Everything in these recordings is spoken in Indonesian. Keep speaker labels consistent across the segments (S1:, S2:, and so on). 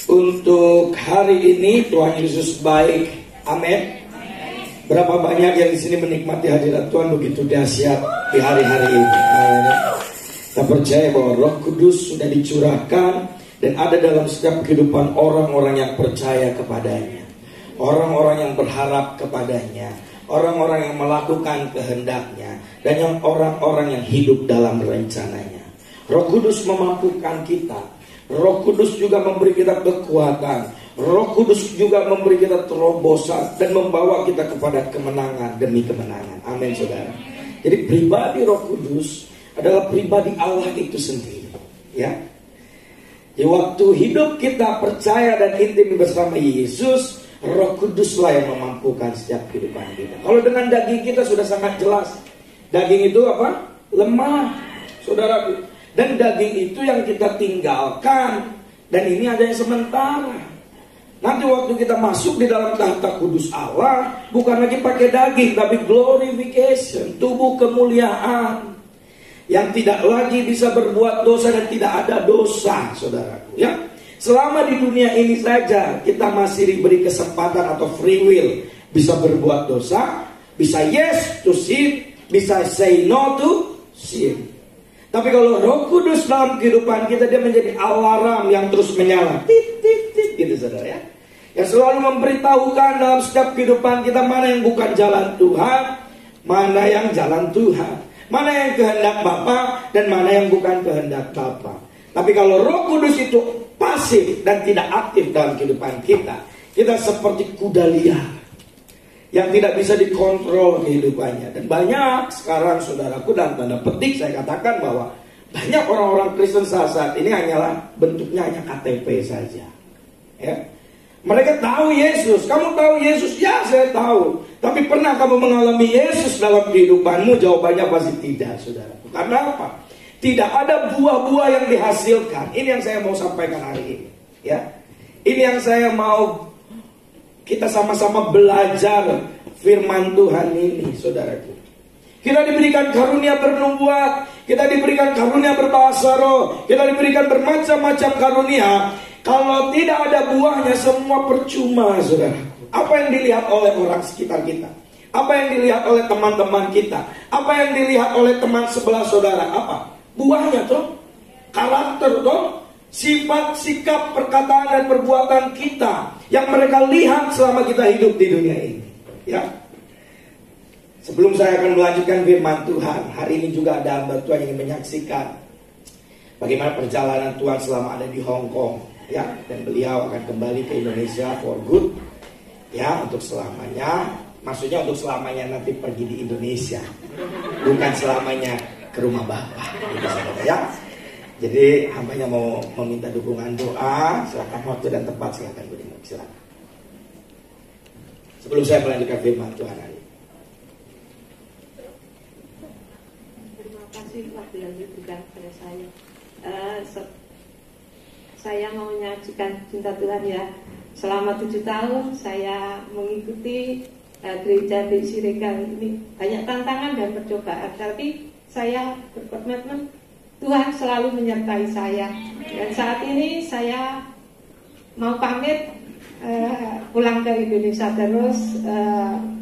S1: Untuk hari ini Tuhan Yesus baik. Amin. Berapa banyak yang di sini menikmati hadirat Tuhan begitu dahsyat di hari-hari ini. Kita percaya bahwa Roh Kudus sudah dicurahkan dan ada dalam setiap kehidupan orang-orang yang percaya kepadanya, orang-orang yang berharap kepadanya, orang-orang yang melakukan kehendaknya, dan yang orang-orang yang hidup dalam rencananya. Roh Kudus memampukan kita. Roh Kudus juga memberi kita kekuatan. Roh Kudus juga memberi kita terobosan dan membawa kita kepada kemenangan demi kemenangan. Amin, saudara. Jadi pribadi Roh Kudus adalah pribadi Allah itu sendiri. Ya. Di waktu hidup kita percaya dan intim bersama Yesus, Roh Kuduslah yang memampukan setiap kehidupan kita. Kalau dengan daging kita sudah sangat jelas. Daging itu apa? Lemah, saudara. Dan daging itu yang kita tinggalkan. Dan ini ada yang sementara. Nanti waktu kita masuk di dalam tahta kudus Allah, bukan lagi pakai daging, tapi glorification, tubuh kemuliaan, yang tidak lagi bisa berbuat dosa dan tidak ada dosa, saudaraku. Ya, selama di dunia ini saja kita masih diberi kesempatan atau free will, bisa berbuat dosa, bisa yes to sin, bisa say no to sin. Tapi kalau Roh Kudus dalam kehidupan kita, dia menjadi alarm yang terus menyala, tit tit tit, gitu saudara ya. Yang selalu memberitahukan dalam setiap kehidupan kita mana yang bukan jalan Tuhan, mana yang jalan Tuhan, mana yang kehendak Bapa dan mana yang bukan kehendak Bapa. Tapi kalau Roh Kudus itu pasif dan tidak aktif dalam kehidupan kita, kita seperti kuda liar yang tidak bisa dikontrol kehidupannya. Dan banyak sekarang, saudaraku, dalam tanda petik saya katakan bahwa banyak orang-orang Kristen saat ini hanyalah bentuknya hanya KTP saja. Ya. Mereka tahu Yesus. Kamu tahu Yesus? Ya, saya tahu. Tapi pernah kamu mengalami Yesus dalam kehidupanmu? Jawabannya pasti tidak, saudaraku. Karena apa? Tidak ada buah-buah yang dihasilkan. Ini yang saya mau sampaikan hari ini. Ya, ini yang saya mau kita sama-sama belajar firman Tuhan ini, saudaraku. Kita diberikan karunia bernubuat, kita diberikan karunia berbahasa roh, kita diberikan bermacam-macam karunia. Kalau tidak ada buahnya, semua percuma, saudaraku. Apa yang dilihat oleh orang sekitar kita? Apa yang dilihat oleh teman-teman kita? Apa yang dilihat oleh teman sebelah saudara? Apa? Buahnya tuh, karakter tuh, sifat, sikap, perkataan dan perbuatan kita yang mereka lihat selama kita hidup di dunia ini. Ya. Sebelum saya akan melanjutkan firman Tuhan, hari ini juga ada hamba Tuhan yang ingin menyaksikan bagaimana perjalanan Tuhan selama ada di Hong Kong, ya, dan beliau akan kembali ke Indonesia for good, ya, untuk selamanya. Maksudnya untuk selamanya nanti pergi di Indonesia, bukan selamanya ke rumah Bapak, gitu, saudara, ya. Jadi hambanya mau meminta dukungan doa. Silakan waktu dan tempat, silakan berikan, silakan. Sebelum saya melanjutkan firman Tuhan hari ini.
S2: Terima kasih waktu yang diberikan kepada saya. Saya mau menyaksikan cinta Tuhan ya. Selama 7 tahun saya mengikuti gereja di Siregar ini. Banyak tantangan dan percobaan, tapi saya berkomitmen Tuhan selalu menyertai saya. Dan saat ini saya mau pamit pulang ke Indonesia terus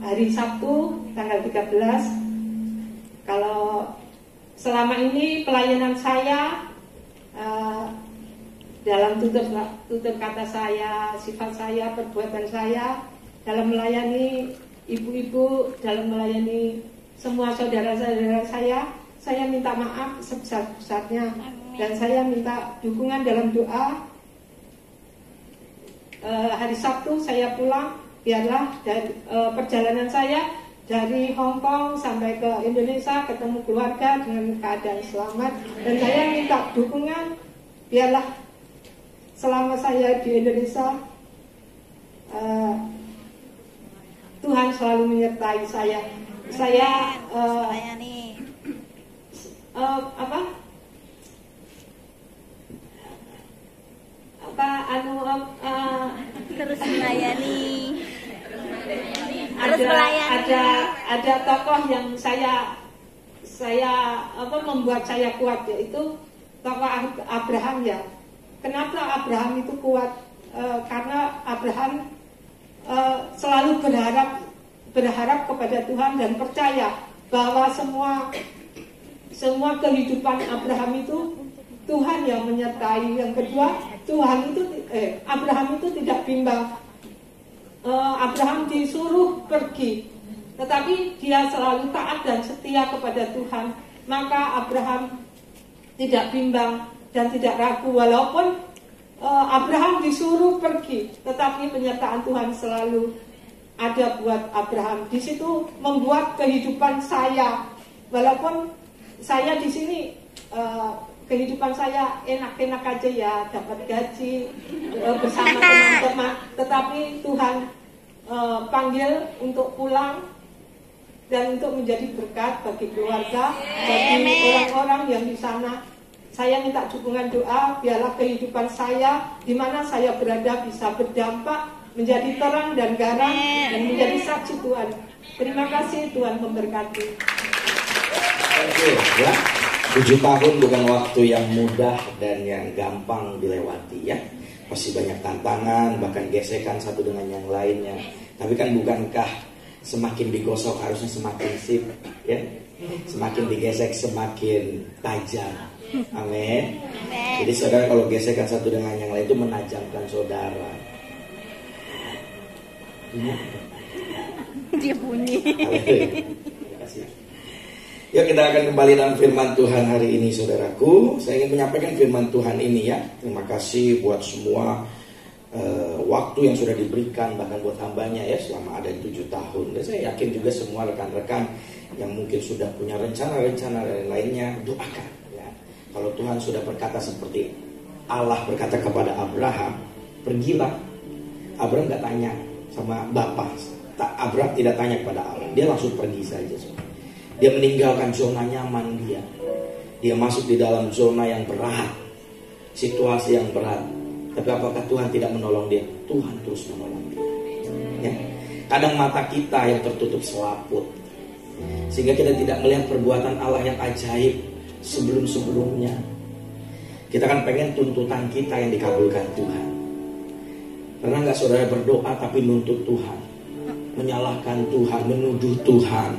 S2: hari Sabtu tanggal 13. Kalau selama ini pelayanan saya dalam tutur kata saya, sifat saya, perbuatan saya dalam melayani ibu-ibu, dalam melayani semua saudara-saudara saya minta maaf sebesar-besarnya. Dan saya minta dukungan dalam doa. Hari Sabtu saya pulang, biarlah dari perjalanan saya dari Hong Kong sampai ke Indonesia ketemu keluarga dengan keadaan selamat. Dan saya minta dukungan, biarlah selama saya di Indonesia Tuhan selalu menyertai saya. Saya
S3: terus melayani, harus melayani.
S2: Ada tokoh yang saya membuat saya kuat, yaitu tokoh Abraham ya. Kenapa Abraham itu kuat? karena Abraham selalu berharap kepada Tuhan dan percaya bahwa semua kehidupan Abraham itu Tuhan yang menyertai. Yang kedua, Abraham itu tidak bimbang. Abraham disuruh pergi, tetapi dia selalu taat dan setia kepada Tuhan. Maka Abraham tidak bimbang dan tidak ragu, walaupun Abraham disuruh pergi, tetapi penyertaan Tuhan selalu ada buat Abraham. Di situ membuat kehidupan saya, walaupun saya di sini kehidupan saya enak-enak aja ya, dapat gaji bersama teman-teman, tetapi Tuhan panggil untuk pulang dan untuk menjadi berkat bagi keluarga, bagi orang-orang yang di sana. Saya minta dukungan doa, biarlah kehidupan saya di mana saya berada bisa berdampak, menjadi terang dan garam, dan menjadi saksi Tuhan. Terima kasih, Tuhan memberkati.
S1: Oke, ya. 7 tahun bukan waktu yang mudah dan yang gampang dilewati ya. Pasti banyak tantangan, bahkan gesekan satu dengan yang lainnya. Tapi kan bukankah semakin digosok harusnya semakin sip ya? Semakin digesek semakin tajam. Amin. Jadi saudara, kalau gesekan satu dengan yang lain itu menajamkan saudara.
S3: Dia bunyi.
S1: Terima kasih. Yuk kita akan kembali dalam firman Tuhan hari ini, saudaraku. Saya ingin menyampaikan firman Tuhan ini ya. Terima kasih buat semua waktu yang sudah diberikan, bahkan buat hambanya ya, selama ada 7 tahun. Dan saya yakin juga semua rekan-rekan yang mungkin sudah punya rencana-rencana dan lainnya, doakan ya. Kalau Tuhan sudah berkata seperti Allah berkata kepada Abraham, pergilah. Abraham gak tanya sama Bapak. Abraham tidak tanya kepada Allah, dia langsung pergi saja. Dia meninggalkan zona nyaman dia. Dia masuk di dalam zona yang berat, situasi yang berat. Tapi apakah Tuhan tidak menolong dia? Tuhan terus menolong dia ya. Kadang mata kita yang tertutup selaput, sehingga kita tidak melihat perbuatan Allah yang ajaib sebelum-sebelumnya. Kita kan pengen tuntutan kita yang dikabulkan Tuhan. Pernah gak saudara berdoa tapi nuntut Tuhan, menyalahkan Tuhan, menuduh Tuhan?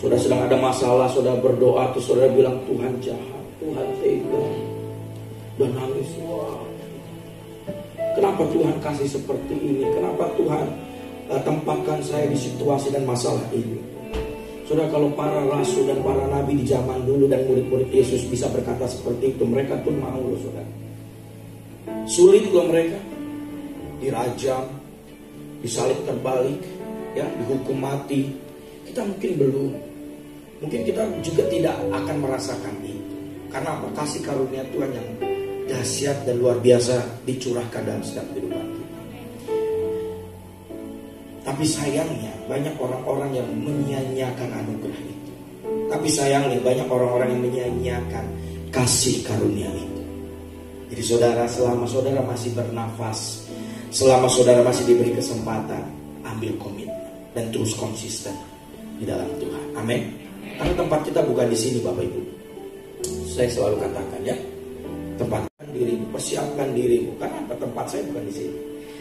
S1: Saudara sedang ada masalah, saudara berdoa, terus saudara bilang Tuhan jahat, Tuhan tega, dan nangis. Wah, kenapa Tuhan kasih seperti ini? Kenapa Tuhan tempatkan saya di situasi dan masalah ini? Saudara, kalau para rasul dan para nabi di zaman dulu dan murid-murid Yesus bisa berkata seperti itu, mereka pun mau loh saudara. Sulit loh mereka, dirajam, disalib terbalik, ya, dihukum mati. Kita mungkin belum. Mungkin kita juga tidak akan merasakan itu. Karena apa? Kasih karunia Tuhan yang dahsyat dan luar biasa dicurahkan dalam setiap kehidupan kita. Tapi sayangnya banyak orang-orang yang menyia-nyiakan anugerah itu. Tapi sayangnya banyak orang-orang yang menyia-nyiakan kasih karunia itu. Jadi saudara, selama saudara masih bernafas, selama saudara masih diberi kesempatan, ambil komitmen dan terus konsisten di dalam Tuhan. Amin. Karena tempat kita bukan di sini, Bapak Ibu. Saya selalu katakan ya, tempatkan dirimu, persiapkan dirimu. Karena tempat saya bukan di sini.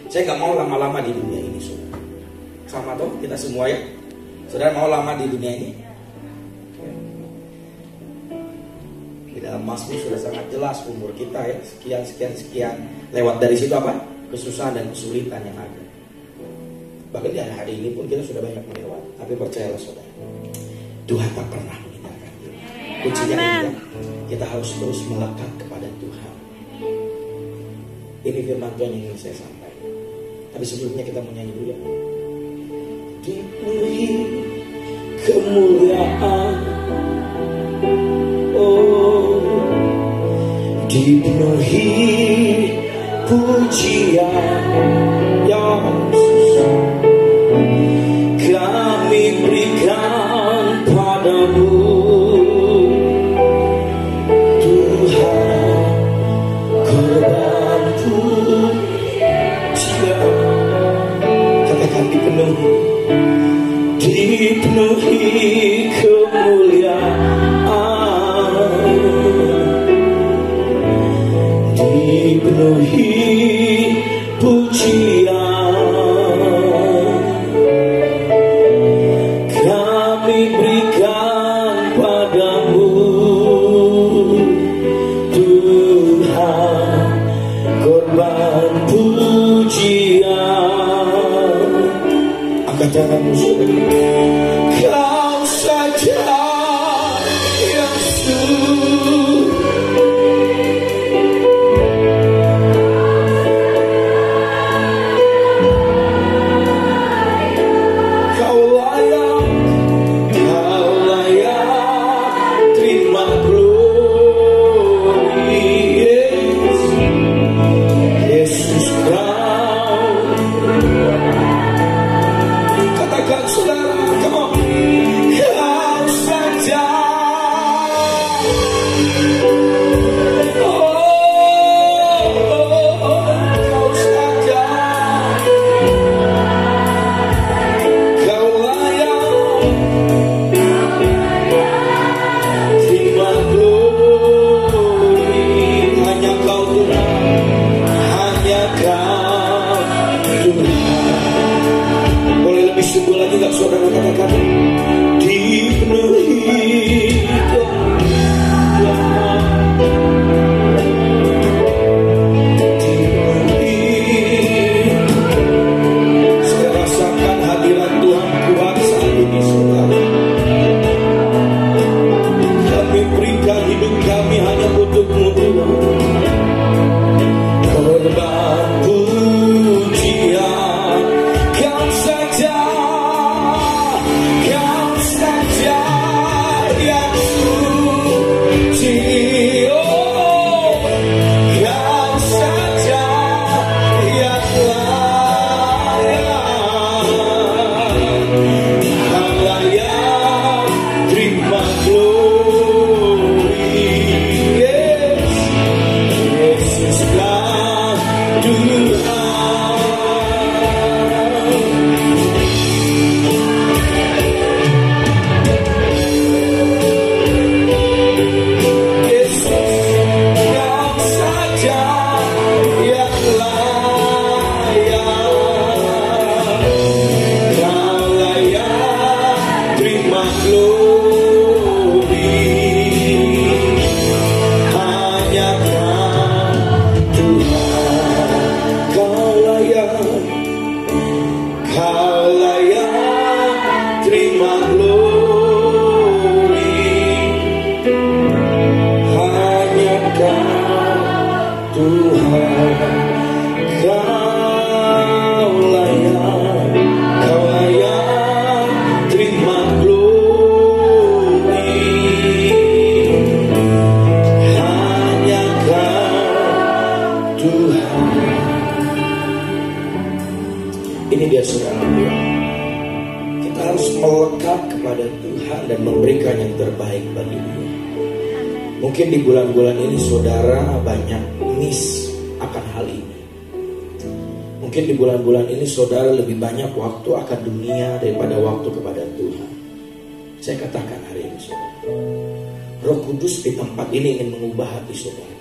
S1: Saya nggak mau lama-lama di dunia ini, saudara. Sama toh kita semua ya. Saudara mau lama di dunia ini? Di dalam Mazmur sudah sangat jelas umur kita ya, sekian. Lewat dari situ apa? Kesusahan dan kesulitan yang ada. Bahkan di hari ini pun kita sudah banyak melewati. Tapi percayalah saudara, Tuhan tak pernah meninggalkan kita. Kuncinya ini, kita harus terus melekat kepada Tuhan. Ini firman Tuhan yang ingin saya sampaikan. Tapi sebelumnya kita menyanyi dulu ya. Dipenuhi kemuliaan, oh, dipenuhi pujian, Yesus, kami berikan padamu, Tuhan, korban pujian. Katakan dipenuhi kemuliaan, dipenuhi kami berikan padamu, Tuhan, korban pujian. Angkat tanganmu, saudara. Kau saja yang Mungkin di bulan-bulan ini saudara banyak miss akan hal ini. Mungkin di bulan-bulan ini saudara lebih banyak waktu akan dunia daripada waktu kepada Tuhan. Saya katakan hari ini saudara, Roh Kudus di tempat ini ingin mengubah hati saudara.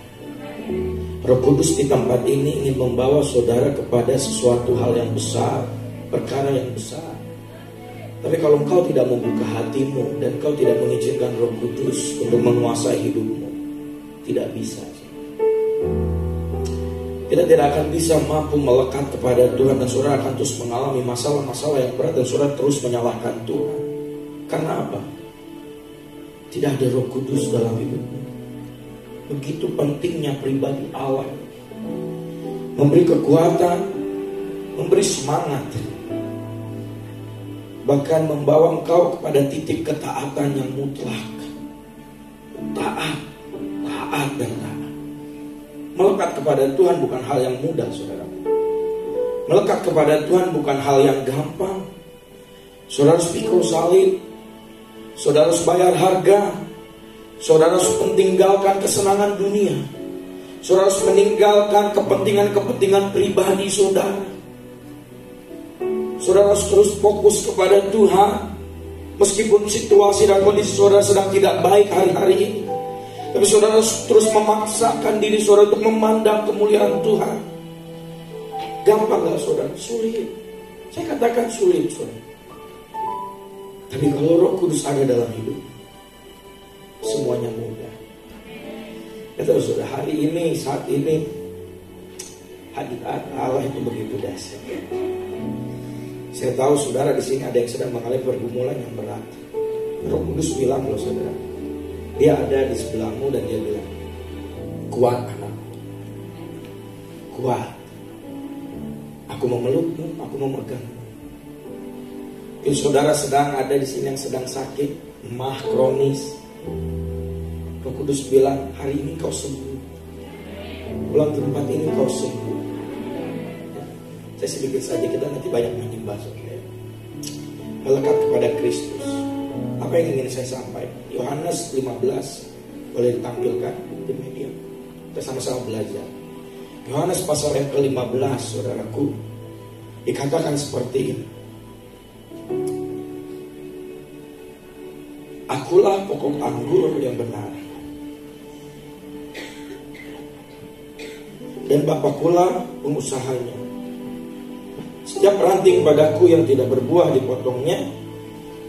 S1: Roh Kudus di tempat ini ingin membawa saudara kepada sesuatu hal yang besar, perkara yang besar. Tapi kalau engkau tidak membuka hatimu dan engkau tidak mengizinkan Roh Kudus untuk menguasai hidupmu, tidak bisa. Kita tidak akan bisa mampu melekat kepada Tuhan dan saudara akan terus mengalami masalah-masalah yang berat dan saudara terus menyalahkan Tuhan. Karena apa? Tidak ada Roh Kudus dalam hidupmu. Begitu pentingnya pribadi Allah, memberi kekuatan, memberi semangat, bahkan membawa engkau kepada titik ketaatan yang mutlak. Taat dan taat. Melekat kepada Tuhan bukan hal yang mudah, saudara. Melekat kepada Tuhan bukan hal yang gampang. Saudara harus pikul salib, saudara harus bayar harga, saudara harus meninggalkan kesenangan dunia, saudara harus meninggalkan kepentingan-kepentingan pribadi saudara. Saudara harus terus fokus kepada Tuhan. Meskipun situasi dan kondisi saudara sedang tidak baik hari-hari ini, tapi saudara harus terus memaksakan diri saudara untuk memandang kemuliaan Tuhan. Gampang gak saudara? Sulit. Saya katakan sulit saudara. Tapi kalau Roh Kudus ada dalam hidup, semuanya mudah. Kata saudara, hari ini, saat ini, hadirat Allah itu begitu dahsyat. Saya tahu saudara di sini ada yang sedang mengalami pergumulan yang berat. Roh Kudus bilang loh saudara, Dia ada di sebelahmu dan Dia bilang, kuat anak, kuat. Aku mau melukmu, aku mau megangmu. Mungkin saudara sedang ada di sini yang sedang sakit, mah kronis. Roh Kudus bilang, hari ini kau sembuh. Pulang ke tempat ini kau sembuh. Saya sedikit saja, kita nanti banyak menyembah saudara. Melekat kepada Kristus. Apa yang ingin saya sampaikan? Yohanes 15 boleh ditampilkan di media. Kita sama-sama belajar. Yohanes pasal yang ke-15 saudaraku, dikatakan seperti ini. Akulah pokok anggur yang benar, dan Bapakulah pengusahanya. Setiap ranting padaku yang tidak berbuah dipotongnya,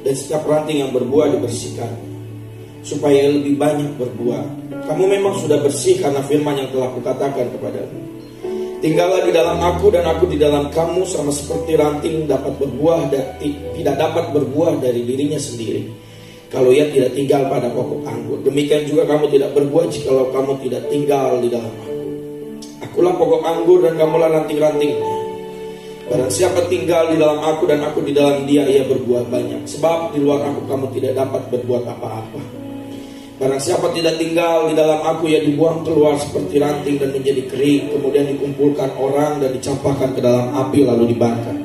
S1: dan setiap ranting yang berbuah dibersihkan, supaya lebih banyak berbuah. Kamu memang sudah bersih karena firman yang telah kukatakan kepadamu. Tinggallah di dalam aku dan aku di dalam kamu, sama seperti ranting dapat berbuah dan tidak dapat berbuah dari dirinya sendiri kalau ia tidak tinggal pada pokok anggur. Demikian juga kamu tidak berbuah jikalau kamu tidak tinggal di dalam aku. Akulah pokok anggur dan kamulah ranting-rantingnya. Barang siapa tinggal di dalam aku dan aku di dalam dia, ia berbuah banyak. Sebab di luar aku kamu tidak dapat berbuat apa-apa. Barang siapa tidak tinggal di dalam aku, ia dibuang keluar seperti ranting dan menjadi kering. Kemudian dikumpulkan orang dan dicampakkan ke dalam api lalu dibakar.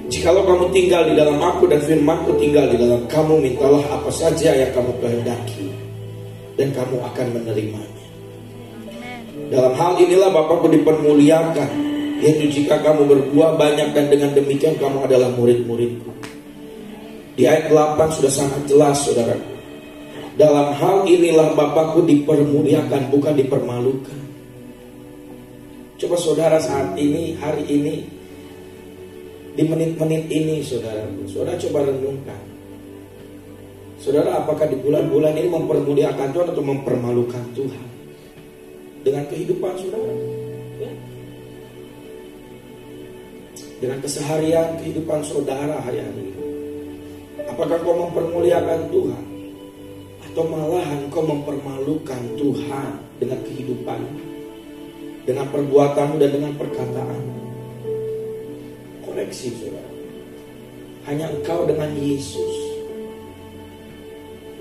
S1: Jikalau kamu tinggal di dalam aku dan firmanku tinggal di dalam kamu, mintalah apa saja yang kamu kehendaki dan kamu akan menerimanya. Dalam hal inilah Bapakku dipermuliakan, yaitu jika kamu berbuah banyak, dan dengan demikian kamu adalah murid-muridku. Di ayat 8 sudah sangat jelas saudaraku. Dalam hal inilah Bapakku dipermuliakan, bukan dipermalukan. Coba saudara saat ini, hari ini, di menit-menit ini saudaraku, saudara coba renungkan. Saudara, apakah di bulan-bulan ini mempermuliakan Tuhan atau mempermalukan Tuhan dengan kehidupan saudara, ya? Dengan keseharian kehidupan saudara hari-hari. Apakah kau mempermuliakan Tuhan atau malahan kau mempermalukan Tuhan dengan kehidupan, dengan perbuatanmu dan dengan perkataan? Koreksi saudara, hanya engkau dengan Yesus,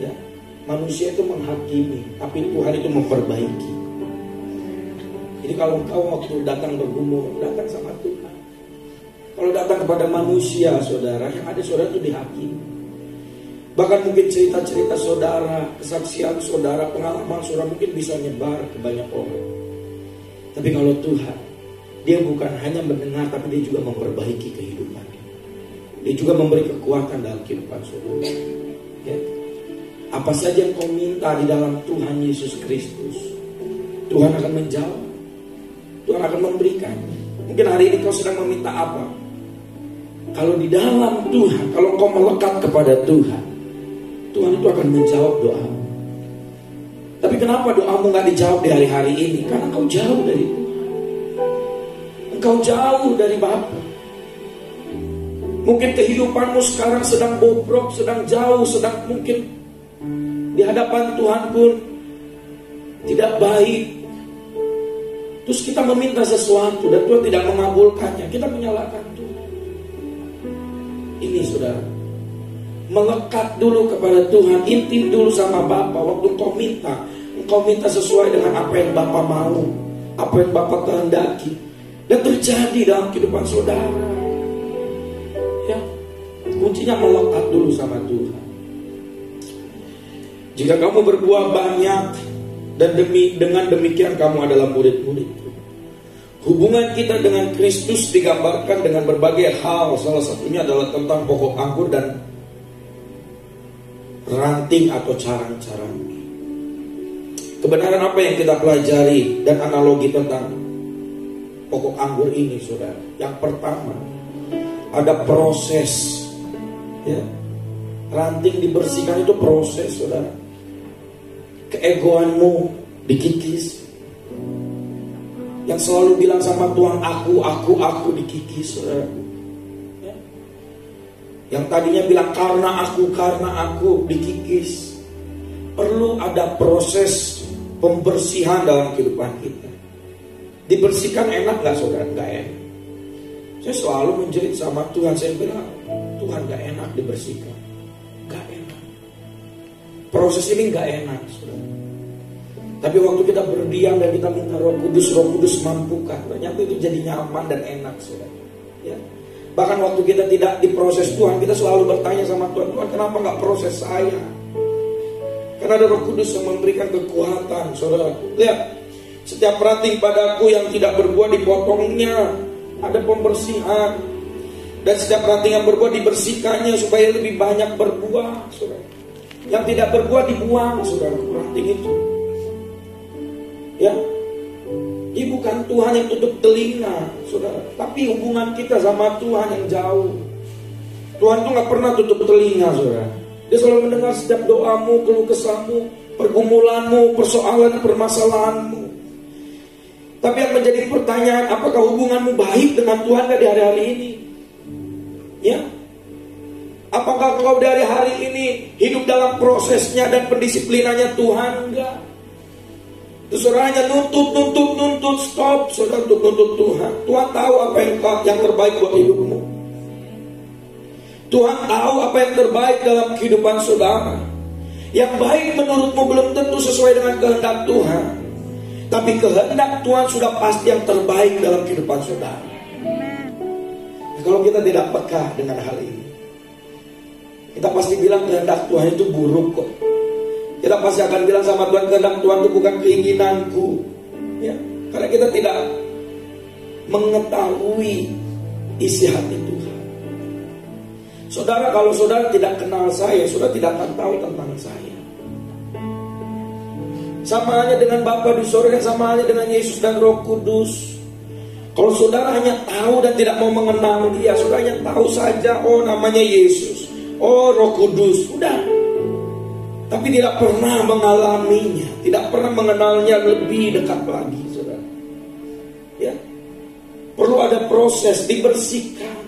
S1: ya. Manusia itu menghakimi, tapi Tuhan itu memperbaiki. Jadi kalau engkau waktu datang bergumul, datang sama Tuhan. Kalau datang kepada manusia saudara, yang ada saudara itu dihakimi. Bahkan mungkin cerita-cerita saudara, kesaksian saudara, pengalaman saudara mungkin bisa nyebar ke banyak orang. Tapi kalau Tuhan, Dia bukan hanya mendengar, tapi Dia juga memperbaiki kehidupan. Dia juga memberi kekuatan dalam kehidupan saudara, ya. Apa saja yang kau minta di dalam Tuhan Yesus Kristus, Tuhan akan menjawab. Tuhan akan memberikan. Mungkin hari ini kau sedang meminta apa? Kalau di dalam Tuhan, kalau kau melekat kepada Tuhan, Tuhan itu akan menjawab doamu. Tapi kenapa doamu gak dijawab di hari-hari ini? Karena kau jauh dari Tuhan. Engkau jauh dari Bapa. Mungkin kehidupanmu sekarang sedang bobrok, sedang jauh, sedang mungkin di hadapan Tuhan pun tidak baik. Terus kita meminta sesuatu dan Tuhan tidak mengabulkannya, kita menyalahkan Tuhan. Ini saudara, melekat dulu kepada Tuhan, intim dulu sama Bapa. Waktu engkau minta sesuai dengan apa yang Bapa mau, apa yang Bapa kehendaki, dan terjadi dalam kehidupan saudara. Ya, kuncinya melekat dulu sama Tuhan. Jika kamu berbuah banyak, dan dengan demikian kamu adalah murid-muridku. Hubungan kita dengan Kristus digambarkan dengan berbagai hal. Salah satunya adalah tentang pokok anggur dan ranting atau carang-carang. Kebenaran apa yang kita pelajari dan analogi tentang pokok anggur ini, saudara. Yang pertama, ada proses. Ya, ranting dibersihkan itu proses, saudara. Keegoanmu dikikis. Yang selalu bilang sama Tuhan, aku dikikis, saudara. Ya. Yang tadinya bilang karena aku dikikis. Perlu ada proses pembersihan dalam kehidupan kita. Dibersihkan enak gak, saudara? Gak enak. Saya selalu menjerit sama Tuhan. Saya bilang, Tuhan gak enak dibersihkan. Gak enak. Proses ini gak enak, saudara. Tapi waktu kita berdiam dan kita minta Roh Kudus mampukan, ternyata itu jadi nyaman dan enak, saudara. Ya. Bahkan waktu kita tidak diproses Tuhan, kita selalu bertanya sama Tuhan, Tuhan kenapa gak proses saya? Karena ada Roh Kudus yang memberikan kekuatan, saudara. Lihat, setiap ranting padaku yang tidak berbuah dipotongnya, ada pembersihan. Dan setiap ranting yang berbuah dibersihkannya supaya lebih banyak berbuah, saudara. Yang tidak berbuah dibuang, saudara, ranting itu. Ya, ini bukan Tuhan yang tutup telinga, saudara, tapi hubungan kita sama Tuhan yang jauh. Tuhan tuh gak pernah tutup telinga, saudara. Dia selalu mendengar setiap doamu, keluh kesahmu, pergumulanmu, persoalan, permasalahanmu. Tapi yang menjadi pertanyaan, apakah hubunganmu baik dengan Tuhan di hari-hari ini? Ya, apakah kau dari hari ini hidup dalam prosesnya dan pendisiplinannya Tuhan? Enggak. Itu saudara hanya nuntut, stop, saudara, untuk nuntut Tuhan. Tuhan tahu apa yang terbaik buat hidupmu. Tuhan tahu apa yang terbaik dalam kehidupan saudara. Yang baik menurutmu belum tentu sesuai dengan kehendak Tuhan, tapi kehendak Tuhan sudah pasti yang terbaik dalam kehidupan saudara. Kalau kita tidak peka dengan hal ini, kita pasti bilang kehendak Tuhan itu buruk kok. Kita pasti akan bilang sama Tuhan, kehendak Tuhan itu bukan keinginanku. Ya, karena kita tidak mengetahui isi hati Tuhan. Saudara, kalau saudara tidak kenal saya, saudara tidak akan tahu tentang saya. Sama halnya dengan Bapa di surga, sama halnya dengan Yesus dan Roh Kudus. Kalau saudara hanya tahu dan tidak mau mengenal Dia, saudara hanya tahu saja, oh namanya Yesus, oh Roh Kudus, udah. Tapi tidak pernah mengalaminya, tidak pernah mengenalnya lebih dekat lagi, saudara. Ya, perlu ada proses dibersihkan.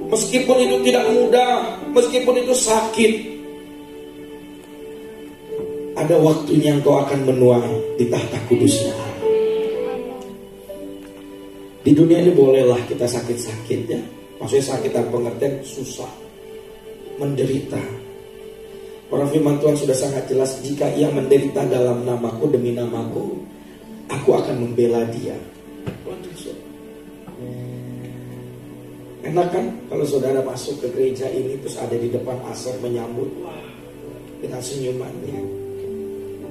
S1: Meskipun itu tidak mudah, meskipun itu sakit, ada waktunya engkau akan menuai di tahta kudusnya. Di dunia ini bolehlah kita sakit-sakit, ya. Maksudnya sakit dalam pengertian susah, menderita. Orang firman Tuhan sudah sangat jelas, jika ia menderita dalam namaku, demi namaku, aku akan membela dia. Enak kan kalau saudara masuk ke gereja ini terus ada di depan asar menyambut, wah, dengan senyumannya.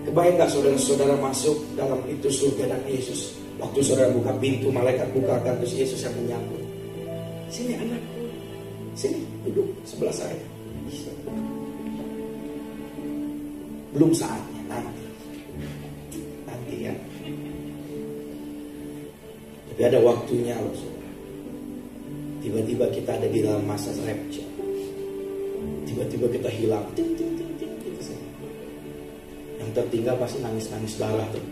S1: Kebayang gak saudara-saudara masuk dalam itu surga dan Yesus, waktu saudara buka pintu, malaikat bukakan, terus Yesus yang menyambut. Sini anakku, sini duduk sebelah saya. Belum saatnya, nanti ya. Tapi ada waktunya loh, saudara. Tiba-tiba kita ada di dalam masa rapture. Tiba-tiba kita hilang. Yang tertinggal pasti nangis-nangis darah tuh.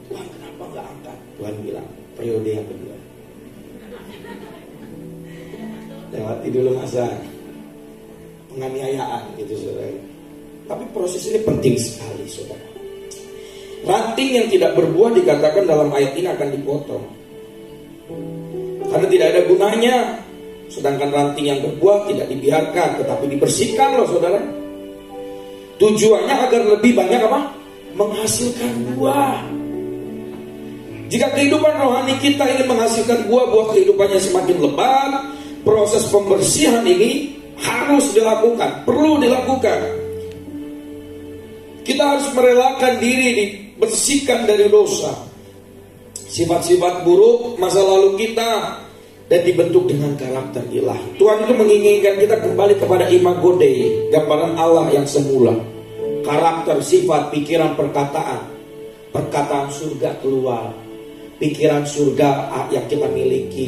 S1: Tuhan kenapa gak angkat? Tuhan bilang periode yang kedua. Lewati dulu masa penganiayaan gitu, saudara. Tapi proses ini penting sekali, saudara. Ranting yang tidak berbuah dikatakan dalam ayat ini akan dipotong, karena tidak ada gunanya. Sedangkan ranting yang berbuah tidak dibiarkan, tetapi dibersihkan loh, saudara. Tujuannya agar lebih banyak apa? Menghasilkan buah. Jika kehidupan rohani kita ini menghasilkan buah kehidupannya semakin lebat, proses pembersihan ini harus dilakukan, perlu dilakukan. Kita harus merelakan diri dibersihkan dari dosa, sifat-sifat buruk masa lalu kita, dan dibentuk dengan karakter ilahi. Tuhan itu menginginkan kita kembali kepada imago Dei, gambaran Allah yang semula. Karakter, sifat, pikiran, perkataan perkataan surga keluar, pikiran surga yang kita miliki,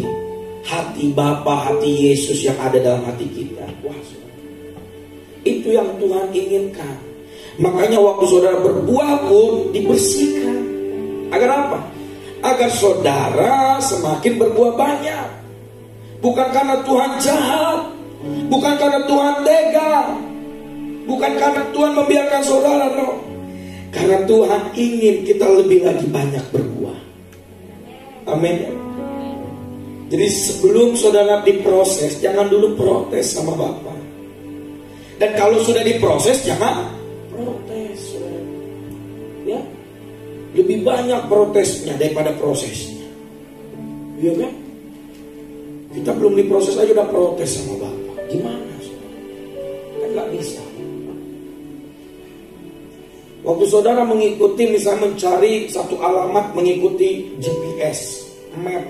S1: hati Bapa, hati Yesus yang ada dalam hati kita. Wah, itu yang Tuhan inginkan. Makanya waktu saudara berbuah pun dibersihkan. Agar apa? Agar saudara semakin berbuah banyak. Bukan karena Tuhan jahat, bukan karena Tuhan tega, bukan karena Tuhan membiarkan saudara, no. Karena Tuhan ingin kita lebih lagi banyak berbuah. Amin. Jadi sebelum saudara diproses, jangan dulu protes sama Bapa. Dan kalau sudah diproses, jangan protes, saudara. Ya, lebih banyak protesnya daripada prosesnya. Iya kan? Kita belum diproses aja udah protes sama Bapa. Gimana, saudara? Kan gak bisa. Waktu saudara mengikuti, misalnya mencari satu alamat, mengikuti GPS, map,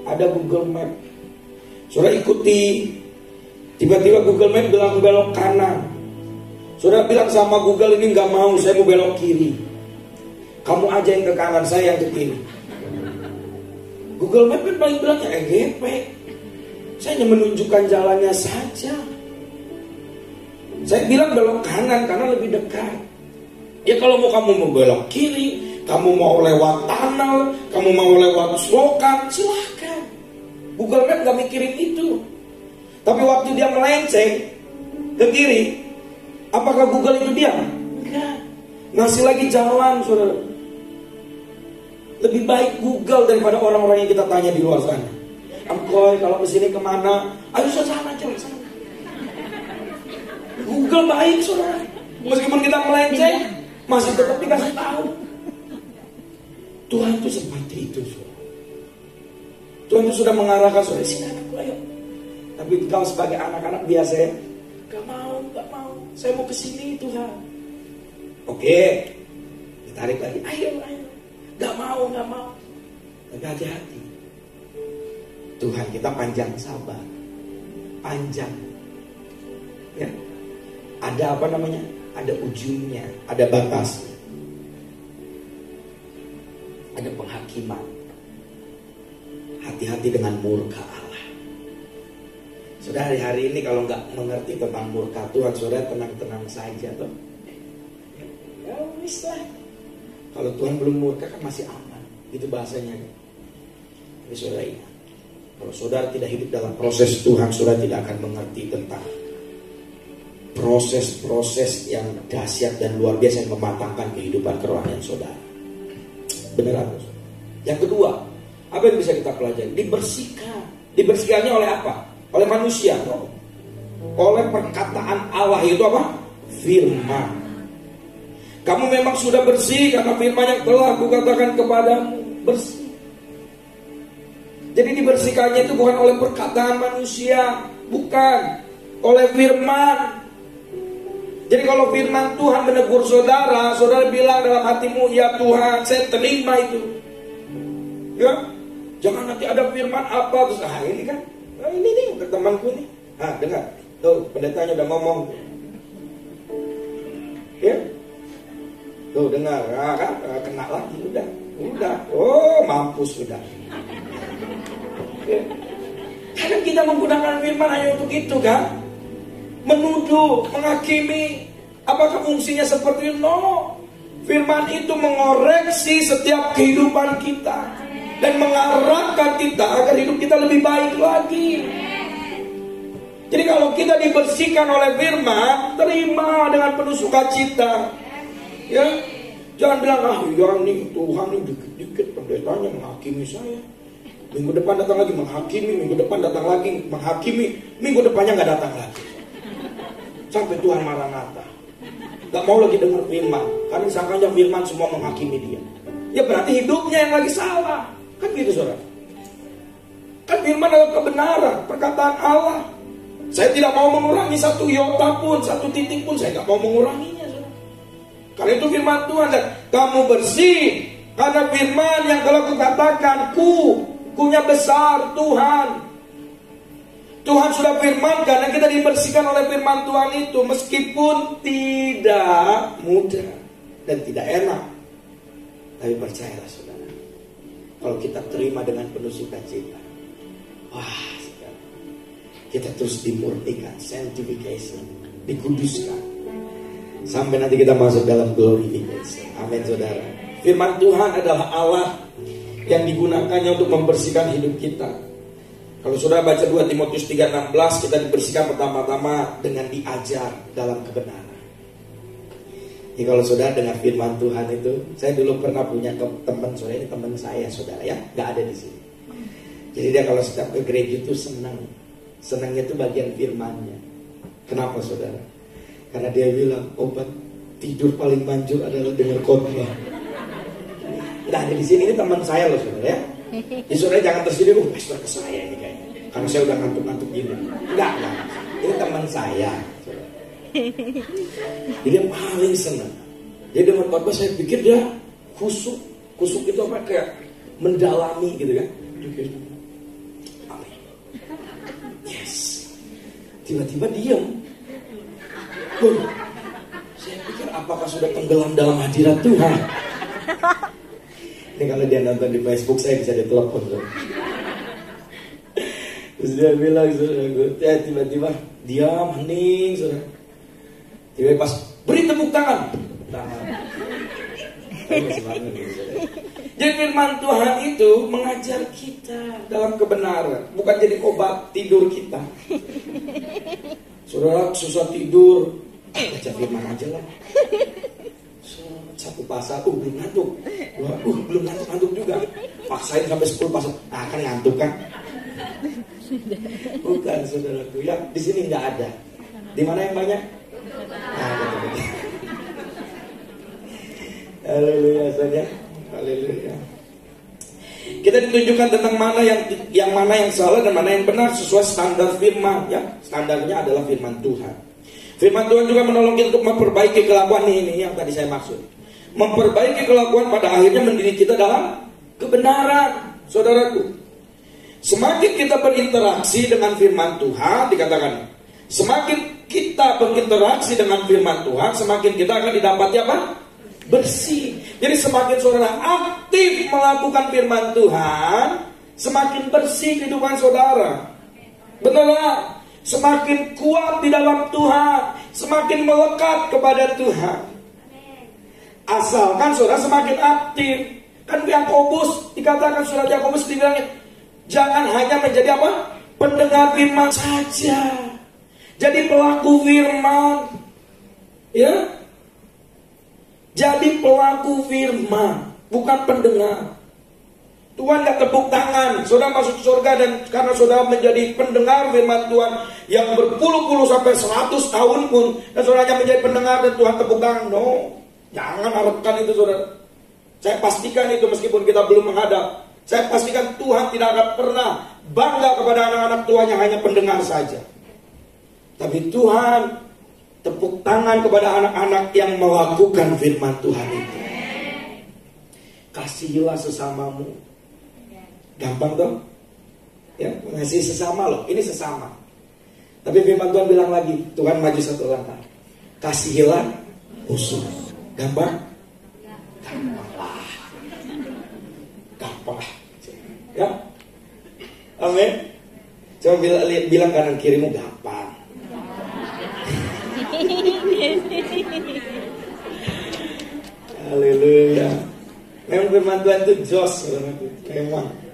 S1: ada Google Map, saudara ikuti, tiba-tiba Google Map bilang belok kanan. Saudara bilang sama Google, ini gak mau, saya mau belok kiri. Kamu aja yang ke kanan, saya yang ke kiri. Google Map kan paling bilangnya EGP. Saya hanya menunjukkan jalannya saja. Saya bilang belok kanan karena lebih dekat. Ya kalau kamu mau belok kiri, kamu mau lewat tunnel, kamu mau lewat selokan, silahkan. Google Map gak mikirin itu. Tapi waktu dia melenceng ke kiri, apakah Google itu diam? Enggak. Ngasih lagi jalan, saudara. Lebih baik Google daripada orang-orang yang kita tanya di luar sana. Angkoy, kalau kesini kemana? Ayo sana, jalan sana. Google baik, saudara. Meskipun kita melenceng, masih tetap dikasih tahu. Tuhan itu seperti itu, saudara. Tuhan itu sudah mengarahkan saudara, sini anakku, ayo. Tapi kalau sebagai anak-anak biasa, gak mau. Saya mau kesini, Tuhan. Oke, ditarik lagi, ayo. Gak mau. Tapi hati-hati. Tuhan kita panjang sabar, panjang. Ya, ada apa namanya? Ada ujungnya, ada batasnya, ada penghakiman. Hati-hati dengan murka Allah. Saudara hari ini kalau nggak mengerti tentang murka Tuhan, saudara tenang-tenang saja toh. Ya wis lah. Kalau Tuhan belum murka kan masih aman, itu bahasanya. Tapi saudara ingat, kalau saudara tidak hidup dalam proses Tuhan, saudara tidak akan mengerti tentang proses-proses yang dahsyat dan luar biasa yang mematangkan kehidupan kerohanian saudara. Benar atau saudara? Yang kedua, apa yang bisa kita pelajari? Dibersihkan. Dibersihkannya oleh apa? Oleh manusia. Oleh perkataan Allah, itu apa? Firman. Kamu memang sudah bersih karena firman yang telah kukatakan kepadamu. Bersih. Jadi dibersihkannya itu bukan oleh perkataan manusia, bukan, oleh firman. Jadi kalau firman Tuhan menegur saudara, saudara bilang dalam hatimu, ya Tuhan, saya terima itu. Ya, jangan nanti ada firman apa terus, ini kan, ini nih temanku nih. Dengar, tuh pendetanya udah ngomong. Ya, tuh dengar, kan, kena lagi, udah, oh mampus sudah. Ya. Karena kita menggunakan firman hanya untuk itu kan, menuduh, menghakimi. Apakah fungsinya seperti itu? No. Firman itu mengoreksi setiap kehidupan kita dan mengarahkan kita agar hidup kita lebih baik lagi. Jadi kalau kita dibersihkan oleh firman, terima dengan penuh sukacita. Ya, jangan bilang ya nih Tuhan ini dikit-dikit pendetanya menghakimi saya. Minggu depan datang lagi menghakimi, minggu depan datang lagi menghakimi, minggu depannya nggak datang lagi. Sampai Tuhan Maranatha, nggak mau lagi dengar firman, karena sangkanya firman semua menghakimi dia. Ya berarti hidupnya yang lagi salah, kan gitu saudara. Kan firman adalah kebenaran, perkataan Allah. Saya tidak mau mengurangi satu iota pun, satu titik pun, saya nggak mau menguranginya saudara. Karena itu firman Tuhan, dan kamu bersih karena firman yang telah kukatakan, kunya besar Tuhan. Tuhan sudah firmankan dan kita dibersihkan oleh firman Tuhan itu, meskipun tidak mudah dan tidak enak. Tapi percayalah saudara, kalau kita terima dengan penuh sukacita, wah saudara, kita terus dimurnikan, sanctification, dikuduskan, sampai nanti kita masuk dalam glorification. Amin saudara. Firman Tuhan adalah Allah yang digunakannya untuk membersihkan hidup kita. Kalau saudara baca 2 Timotius 3:16, kita dibersihkan pertama-tama dengan diajar dalam kebenaran. Jadi kalau saudara dengar firman Tuhan itu, saya dulu pernah punya teman, saudara, ini teman saya saudara ya, nggak ada di sini. Jadi dia kalau setiap ke gereja itu senangnya itu bagian firmannya. Kenapa saudara? Karena dia bilang obat tidur paling manjur adalah dengar khotbah. Nah di sini ini teman saya loh saudara ya. Jadi saudara jangan tersinggung, pastor ke saya ini kayaknya, karena saya udah ngantuk-ngantuk gini. Enggak. Ini teman saya. Saudara. Jadi dia paling senang. Jadi dengan khotbah saya pikir dia khusuk itu apa, kayak mendalami gitu kan. Amin. Yes. Tiba-tiba diam. Saya pikir apakah sudah tenggelam dalam hadirat Tuhan. Ini kalau dia nonton di Facebook saya bisa ditelepon. Terus dia bilang saudara, tiba-tiba diam, hening saudara. Tiba pas beri tepuk tangan. Jadi firman Tuhan itu mengajar kita dalam kebenaran, bukan jadi obat tidur kita. Saudara susah tidur, baca firman aja lah. Satu pasal, belum ngantuk. Belum ngantuk juga. Paksain sampai 10 pasal, kan ngantuk kan? Bukan saudaraku, ya di sini nggak ada. Di mana yang banyak? Haleluya saja, haleluya. Kita ditunjukkan tentang mana yang mana yang salah dan mana yang benar sesuai standar firman. Ya, standarnya adalah firman Tuhan. Firman Tuhan juga menolong kita untuk memperbaiki kelakuan ini yang tadi saya maksud. Memperbaiki kelakuan pada akhirnya mendidik kita dalam kebenaran, saudaraku. Semakin kita berinteraksi dengan firman Tuhan, dikatakan, semakin kita berinteraksi dengan firman Tuhan, semakin kita akan didapati apa? Bersih. Jadi semakin saudara aktif melakukan firman Tuhan, semakin bersih kehidupan saudara. Benar? Semakin kuat di dalam Tuhan, semakin melekat kepada Tuhan. Asalkan saudara semakin aktif. Kan Yakobus dikatakan, surat Yakobus dibilang, jangan hanya menjadi apa? Pendengar firman saja. Jadi pelaku firman. Ya. Jadi pelaku firman, bukan pendengar. Tuhan gak tepuk tangan saudara masuk surga dan karena saudara menjadi pendengar firman Tuhan yang berpuluh-puluh sampai 100 tahun pun, dan saudara hanya menjadi pendengar dan Tuhan tepuk tangan. No, jangan harapkan itu saudara. Saya pastikan itu meskipun kita belum menghadap. Saya pastikan Tuhan tidak akan pernah bangga kepada anak-anak Tuhan yang hanya pendengar saja. Tapi Tuhan tepuk tangan kepada anak-anak yang melakukan firman Tuhan itu. Kasihilah sesamamu. Gampang dong, ya, mengasihi sesama loh, ini sesama. Tapi firman Tuhan bilang lagi, Tuhan maju satu langkah, kasihilah musuh. Gampang? Gampang lah, ya. Amin. Coba bilang kanan kirimu gampang. Haleluya. Memang firman Tuhan itu jos, memang.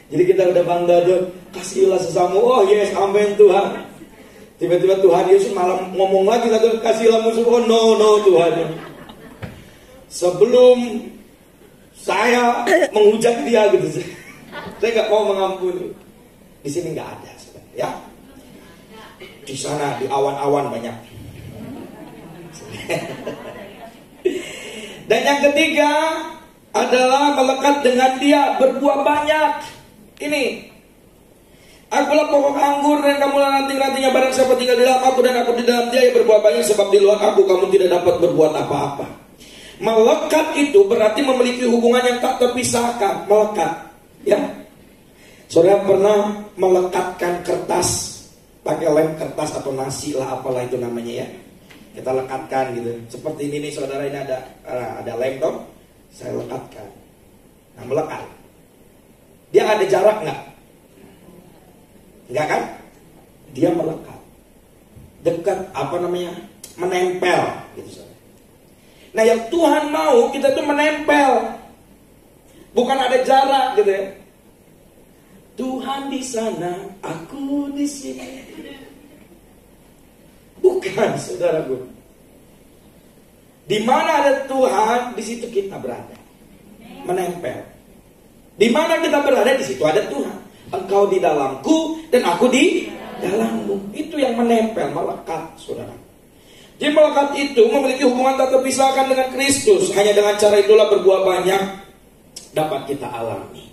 S1: Jadi kita udah bangga tuh, kasihilah sesama. Oh yes, amin Tuhan. Tiba-tiba Tuhan Yesus malah ngomong lagi, kasihilah musuh. Oh no Tuhan. Sebelum saya menghujat dia gitu, saya nggak mau mengampuni. Di sini nggak ada, ya. Di sana di awan-awan banyak. Dan yang ketiga adalah melekat dengan dia, berbuah banyak. Ini, akulah pokok anggur dan kamulah ranting-rantingnya. Barang siapa tinggal di dalam aku dan aku di dalam dia, yang berbuah banyak, sebab di luar aku kamu tidak dapat berbuat apa-apa. Melekat itu berarti memiliki hubungan yang tak terpisahkan. Melekat, ya. Saudara pernah melekatkan kertas pakai lem kertas atau nasi lah, apalah itu namanya ya. Kita lekatkan gitu. Seperti ini nih saudara, ini ada lem toh. Saya lekatkan. Nah, melekat. Dia ada jarak nggak? Enggak kan? Dia melekat. Dekat, menempel gitu. Nah, yang Tuhan mau kita tuh menempel. Bukan ada jarak gitu ya. Tuhan di sana, aku di sini. Bukan, saudaraku. Di mana ada Tuhan, di situ kita berada. Menempel. Di mana kita berada, di situ ada Tuhan. Engkau di dalamku dan aku di dalammu. Itu yang menempel, melekat, saudara. Jadi melekat itu memiliki hubungan tak terpisahkan dengan Kristus. Hanya dengan cara itulah berbuah banyak dapat kita alami.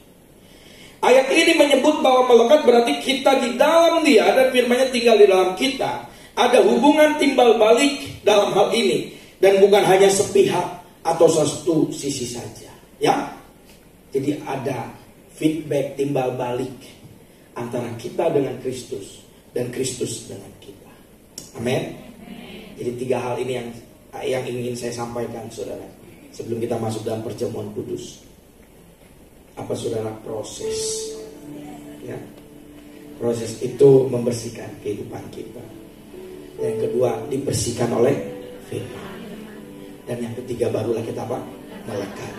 S1: Ayat ini menyebut bahwa melekat berarti kita di dalam Dia dan firman-Nya tinggal di dalam kita. Ada hubungan timbal balik dalam hal ini. Dan bukan hanya sepihak atau satu sisi saja. Ya. Jadi ada feedback timbal balik antara kita dengan Kristus dan Kristus dengan kita. Amin. Jadi 3 hal ini yang ingin saya sampaikan, saudara, sebelum kita masuk dalam perjamuan kudus. Apa, saudara? Proses. Ya. Proses itu membersihkan kehidupan kita. Yang kedua, dibersihkan oleh firman. Dan yang ketiga, barulah kita apa? Melekat,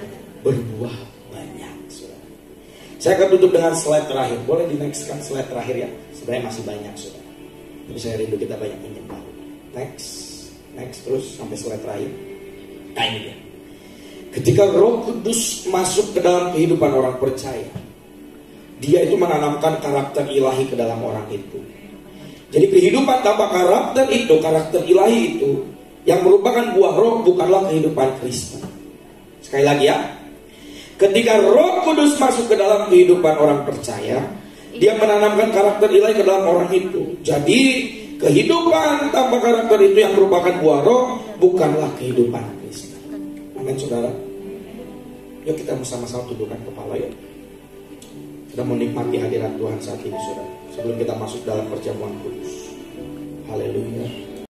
S1: berbuah banyak, saudara. Saya akan tutup dengan slide terakhir. Boleh di-nextkan slide terakhir ya? Sebenarnya masih banyak, saudara. Tapi saya rindu kita banyak menyembah. Next terus sampai slide terakhir. Nah, ini dia. Ketika Roh Kudus masuk ke dalam kehidupan orang percaya, Dia itu menanamkan karakter ilahi ke dalam orang itu. Jadi kehidupan tanpa karakter ilahi itu, yang merupakan buah roh, bukanlah kehidupan Kristen. Sekali lagi ya. Ketika Roh Kudus masuk ke dalam kehidupan orang percaya, Dia menanamkan karakter ilahi ke dalam orang itu. Jadi kehidupan tanpa karakter itu yang merupakan buah roh, bukanlah kehidupan Kristen. Amin, saudara. Yuk kita bersama-sama tundukkan kepala yuk. Kita menikmati hadirat Tuhan saat ini, saudara. Sebelum kita masuk dalam perjamuan kudus. Haleluya.